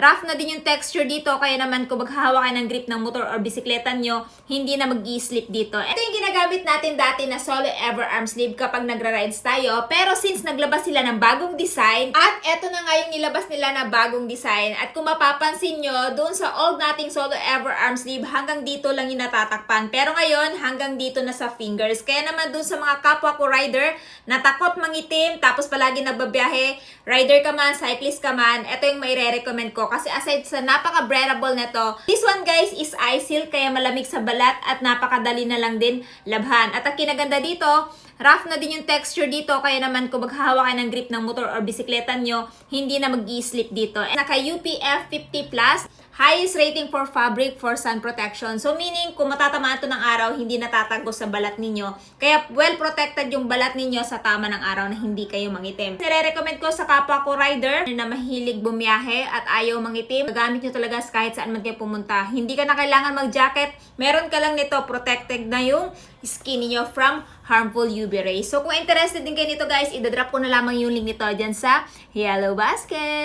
Rough na din yung texture dito, kaya naman kung maghahawak kayo ng grip ng motor or bisikleta nyo, hindi na mag-i-slip dito. Ito yung ginagamit natin dati na Solo Ever arm sleeve kapag nagra-rides tayo. Pero since naglabas sila ng bagong design, at eto na nga yung nilabas nila na bagong design, at kung mapapansin nyo, doon sa old nating Solo Ever arm sleeve, hanggang dito lang yung natatakpan. Pero ngayon, hanggang dito na sa fingers. Kaya naman doon sa mga kapwa ko rider, na takot mangitim, tapos palagi nagbabiyahe, rider ka man, cyclist ka man, ito yung may re-recommend ko. Kasi aside sa napaka-breathable nito, this one guys is ice seal, kaya malamig sa balat at napakadali na lang din labhan. At ang kinaganda dito, rough na din yung texture dito, kaya naman kung maghahawak kayo ng grip ng motor or bisikleta nyo, hindi na mag-i-slip dito. Naka UPF 50+, highest rating for fabric for sun protection. So meaning, kung matatamaan ito ng araw, hindi natatagos sa balat ninyo. Kaya well protected yung balat ninyo sa tama ng araw na hindi kayo mangitim. Nire-recommend ko sa kapwa ko rider na mahilig bumiyahe at ayaw mangitim. Gagamit nyo talaga kahit saan man kayo pumunta. Hindi ka na kailangan mag-jacket. Meron ka lang nito, protected na yung skin niyo from harmful UV rays. So kung interested din kayo nito guys, idadrop ko na lamang yung link nito dyan sa Yellow Basket.